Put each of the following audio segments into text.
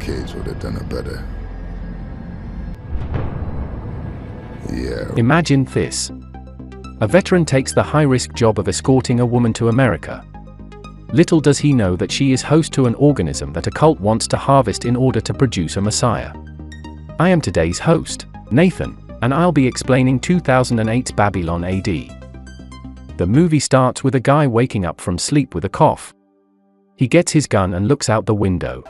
cage would have done it better. Yeah. Imagine this. A veteran takes the high-risk job of escorting a woman to America. Little does he know that she is host to an organism that a cult wants to harvest in order to produce a messiah. I am today's host, Nathan, and I'll be explaining 2008's Babylon AD. The movie starts with a guy waking up from sleep with a cough. He gets his gun and looks out the window.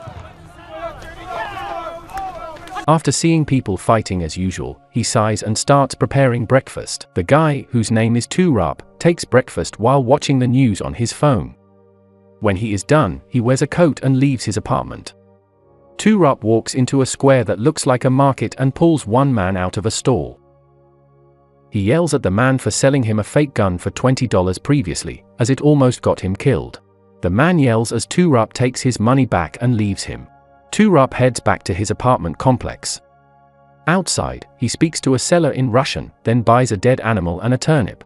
After seeing people fighting as usual, he sighs and starts preparing breakfast. The guy, whose name is Toorop, takes breakfast while watching the news on his phone. When he is done, he wears a coat and leaves his apartment. Toorop walks into a square that looks like a market and pulls one man out of a stall. He yells at the man for selling him a fake gun for $20 previously, as it almost got him killed. The man yells as Toorop takes his money back and leaves him. Toorop heads back to his apartment complex. Outside, he speaks to a seller in Russian, then buys a dead animal and a turnip.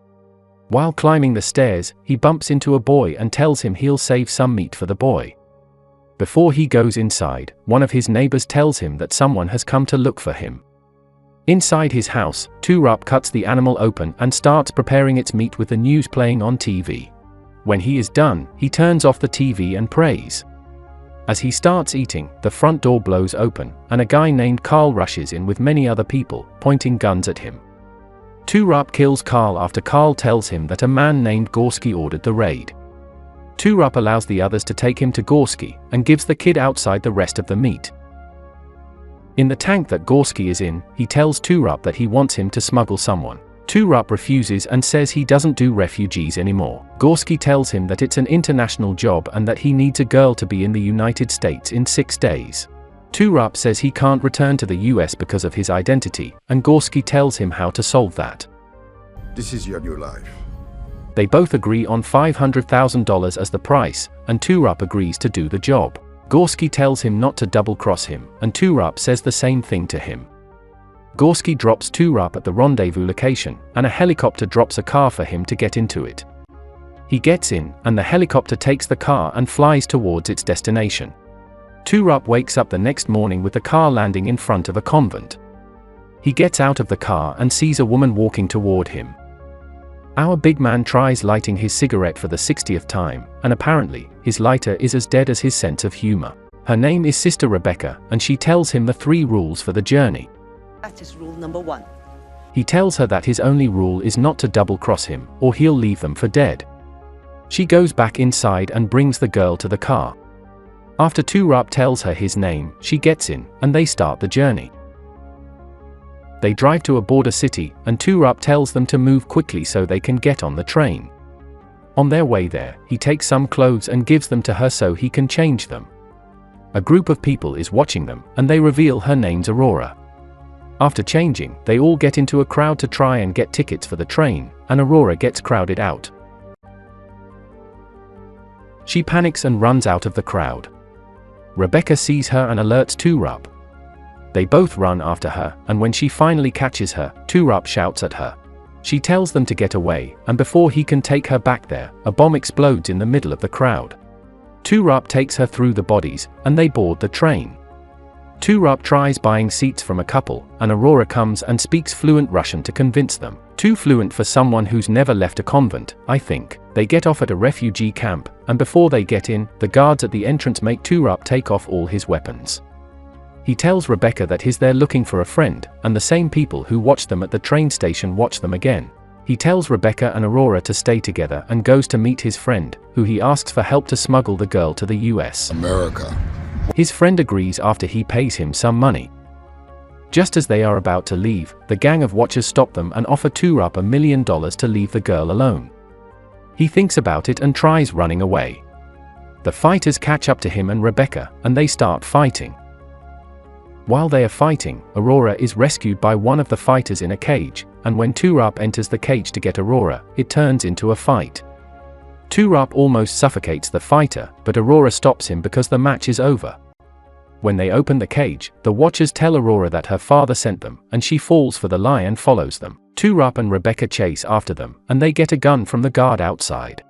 While climbing the stairs, he bumps into a boy and tells him he'll save some meat for the boy. Before he goes inside, one of his neighbors tells him that someone has come to look for him. Inside his house, Toorop cuts the animal open and starts preparing its meat with the news playing on TV. When he is done, he turns off the TV and prays. As he starts eating, the front door blows open, and a guy named Carl rushes in with many other people, pointing guns at him. Toorop kills Carl after Carl tells him that a man named Gorski ordered the raid. Toorop allows the others to take him to Gorski, and gives the kid outside the rest of the meat. In the tank that Gorski is in, he tells Toorop that he wants him to smuggle someone. Toorop refuses and says he doesn't do refugees anymore. Gorski tells him that it's an international job and that he needs a girl to be in the United States in 6 days. Toorop says he can't return to the US because of his identity, and Gorski tells him how to solve that. This is your new life. They both agree on $500,000 as the price, and Toorop agrees to do the job. Gorski tells him not to double-cross him, and Toorop says the same thing to him. Gorski drops Toorop at the rendezvous location, and a helicopter drops a car for him to get into it. He gets in, and the helicopter takes the car and flies towards its destination. Toorop wakes up the next morning with the car landing in front of a convent. He gets out of the car and sees a woman walking toward him. Our big man tries lighting his cigarette for the 60th time, and apparently, his lighter is as dead as his sense of humor. Her name is Sister Rebeka, and she tells him the 3 rules for the journey. That is rule number 1. He tells her that his only rule is not to double-cross him, or he'll leave them for dead. She goes back inside and brings the girl to the car. After Toorop tells her his name, she gets in, and they start the journey. They drive to a border city, and Toorop tells them to move quickly so they can get on the train. On their way there, he takes some clothes and gives them to her so he can change them. A group of people is watching them, and they reveal her name's Aurora. After changing, they all get into a crowd to try and get tickets for the train, and Aurora gets crowded out. She panics and runs out of the crowd. Rebeka sees her and alerts Toorop. They both run after her, and when she finally catches her, Toorop shouts at her. She tells them to get away, and before he can take her back there, a bomb explodes in the middle of the crowd. Toorop takes her through the bodies, and they board the train. Toorop tries buying seats from a couple, and Aurora comes and speaks fluent Russian to convince them. Too fluent for someone who's never left a convent, I think. They get off at a refugee camp, and before they get in, the guards at the entrance make Toorop take off all his weapons. He tells Rebeka that he's there looking for a friend, and the same people who watched them at the train station watch them again. He tells Rebeka and Aurora to stay together and goes to meet his friend, who he asks for help to smuggle the girl to the US. America. His friend agrees after he pays him some money. Just as they are about to leave, the gang of watchers stop them and offer Toorop $1 million to leave the girl alone. He thinks about it and tries running away. The fighters catch up to him and Rebeka, and they start fighting. While they are fighting, Aurora is rescued by one of the fighters in a cage, and when Toorop enters the cage to get Aurora, it turns into a fight. Toorop almost suffocates the fighter, but Aurora stops him because the match is over. When they open the cage, the watchers tell Aurora that her father sent them, and she falls for the lie and follows them. Toorop and Rebeka chase after them, and they get a gun from the guard outside.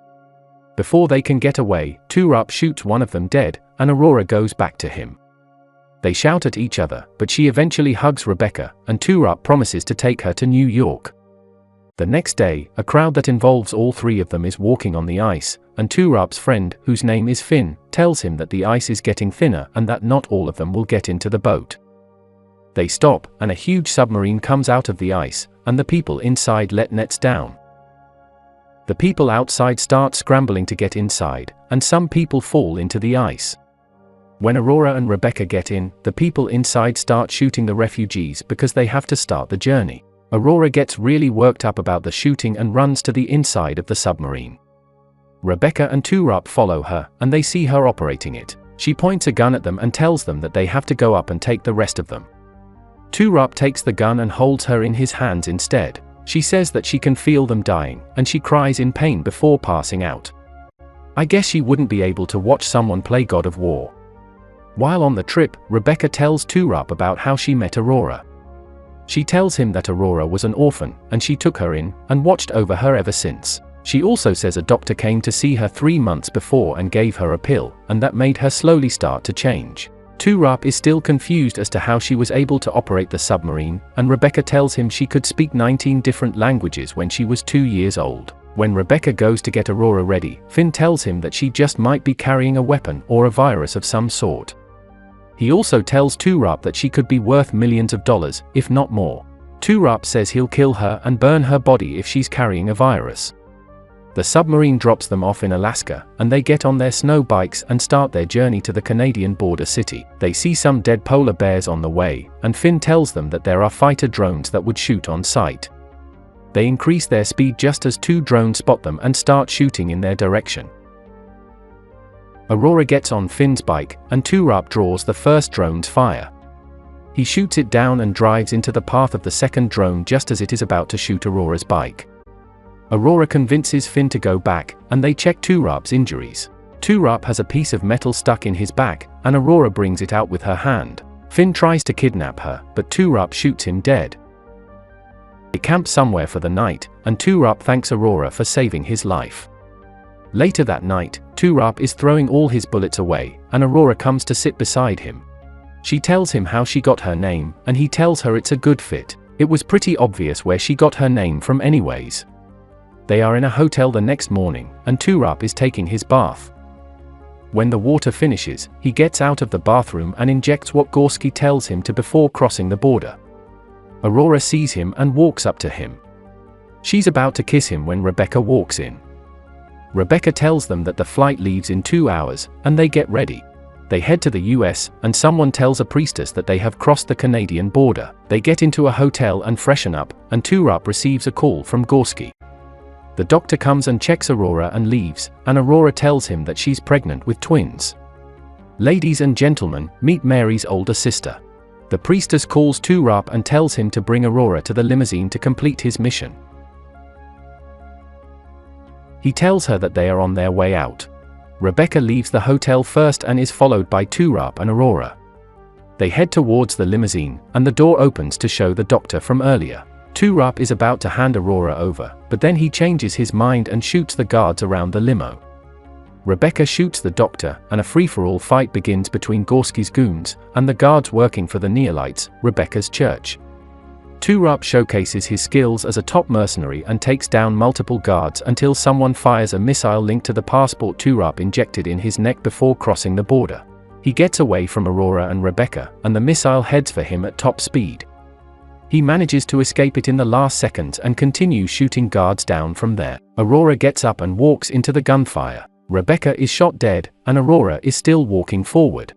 Before they can get away, Toorop shoots one of them dead, and Aurora goes back to him. They shout at each other, but she eventually hugs Rebeka, and Toorop promises to take her to New York. The next day, a crowd that involves all three of them is walking on the ice, and Toorop's friend, whose name is Finn, tells him that the ice is getting thinner and that not all of them will get into the boat. They stop, and a huge submarine comes out of the ice, and the people inside let nets down. The people outside start scrambling to get inside, and some people fall into the ice. When Aurora and Rebeka get in, the people inside start shooting the refugees because they have to start the journey. Aurora gets really worked up about the shooting and runs to the inside of the submarine. Rebeka and Toorop follow her, and they see her operating it. She points a gun at them and tells them that they have to go up and take the rest of them. Toorop takes the gun and holds her in his hands instead. She says that she can feel them dying, and she cries in pain before passing out. I guess she wouldn't be able to watch someone play God of War. While on the trip, Rebeka tells Toorop about how she met Aurora. She tells him that Aurora was an orphan, and she took her in, and watched over her ever since. She also says a doctor came to see her 3 months before and gave her a pill, and that made her slowly start to change. Toorop is still confused as to how she was able to operate the submarine, and Rebeka tells him she could speak 19 different languages when she was 2 years old. When Rebeka goes to get Aurora ready, Finn tells him that she just might be carrying a weapon or a virus of some sort. He also tells Toorop that she could be worth millions of dollars, if not more. Toorop says he'll kill her and burn her body if she's carrying a virus. The submarine drops them off in Alaska, and they get on their snow bikes and start their journey to the Canadian border city. They see some dead polar bears on the way, and Finn tells them that there are fighter drones that would shoot on sight. They increase their speed just as 2 drones spot them and start shooting in their direction. Aurora gets on Finn's bike, and Toorop draws the first drone's fire. He shoots it down and drives into the path of the second drone just as it is about to shoot Aurora's bike. Aurora convinces Finn to go back, and they check Toorop's injuries. Toorop has a piece of metal stuck in his back, and Aurora brings it out with her hand. Finn tries to kidnap her, but Toorop shoots him dead. They camp somewhere for the night, and Toorop thanks Aurora for saving his life. Later that night, Toorop is throwing all his bullets away, and Aurora comes to sit beside him. She tells him how she got her name, and he tells her it's a good fit. It was pretty obvious where she got her name from anyways. They are in a hotel the next morning, and Toorop is taking his bath. When the water finishes, he gets out of the bathroom and injects what Gorski tells him to before crossing the border. Aurora sees him and walks up to him. She's about to kiss him when Rebeka walks in. Rebeka tells them that the flight leaves in 2 hours, and they get ready. They head to the US, and someone tells a priestess that they have crossed the Canadian border. They get into a hotel and freshen up, and Toorop receives a call from Gorski. The doctor comes and checks Aurora and leaves, and Aurora tells him that she's pregnant with twins. Ladies and gentlemen, meet Mary's older sister. The priestess calls Toorop and tells him to bring Aurora to the limousine to complete his mission. He tells her that they are on their way out. Rebeka leaves the hotel first and is followed by Toorop and Aurora. They head towards the limousine, and the door opens to show the doctor from earlier. Toorop is about to hand Aurora over, but then he changes his mind and shoots the guards around the limo. Rebeka shoots the doctor, and a free-for-all fight begins between Gorski's goons and the guards working for the Neolites, Rebeka's church. Toorop showcases his skills as a top mercenary and takes down multiple guards until someone fires a missile linked to the passport Toorop injected in his neck before crossing the border. He gets away from Aurora and Rebeka, and the missile heads for him at top speed. He manages to escape it in the last seconds and continues shooting guards down from there. Aurora gets up and walks into the gunfire. Rebeka is shot dead, and Aurora is still walking forward.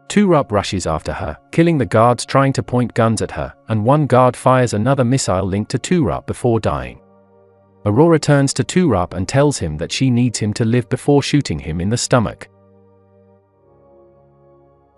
Toorop rushes after her, killing the guards trying to point guns at her, and one guard fires another missile linked to Toorop before dying. Aurora turns to Toorop and tells him that she needs him to live before shooting him in the stomach.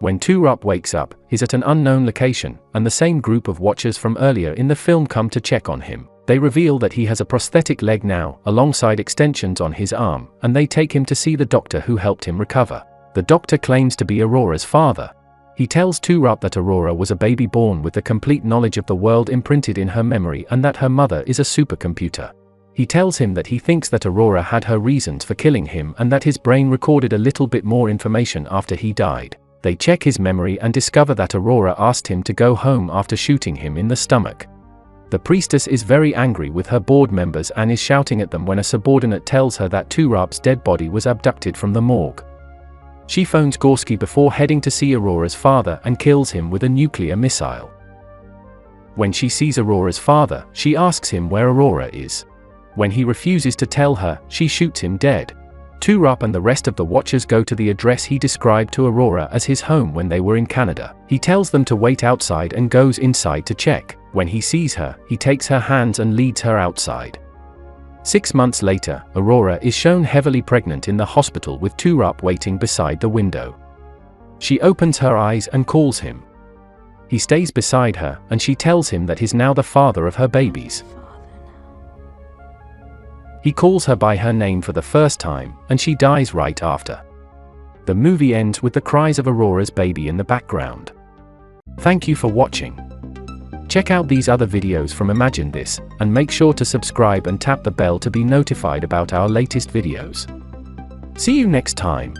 When Toorop wakes up, he's at an unknown location, and the same group of watchers from earlier in the film come to check on him. They reveal that he has a prosthetic leg now, alongside extensions on his arm, and they take him to see the doctor who helped him recover. The doctor claims to be Aurora's father. He tells Toorop that Aurora was a baby born with the complete knowledge of the world imprinted in her memory and that her mother is a supercomputer. He tells him that he thinks that Aurora had her reasons for killing him and that his brain recorded a little bit more information after he died. They check his memory and discover that Aurora asked him to go home after shooting him in the stomach. The priestess is very angry with her board members and is shouting at them when a subordinate tells her that Toorop's dead body was abducted from the morgue. She phones Gorski before heading to see Aurora's father and kills him with a nuclear missile. When she sees Aurora's father, she asks him where Aurora is. When he refuses to tell her, she shoots him dead. Toorop and the rest of the Watchers go to the address he described to Aurora as his home when they were in Canada. He tells them to wait outside and goes inside to check. When he sees her, he takes her hands and leads her outside. 6 months later, Aurora is shown heavily pregnant in the hospital with Toorop waiting beside the window. She opens her eyes and calls him. He stays beside her, and she tells him that he's now the father of her babies. He calls her by her name for the first time, and she dies right after. The movie ends with the cries of Aurora's baby in the background. Thank you for watching. Check out these other videos from Imagine This, and make sure to subscribe and tap the bell to be notified about our latest videos. See you next time.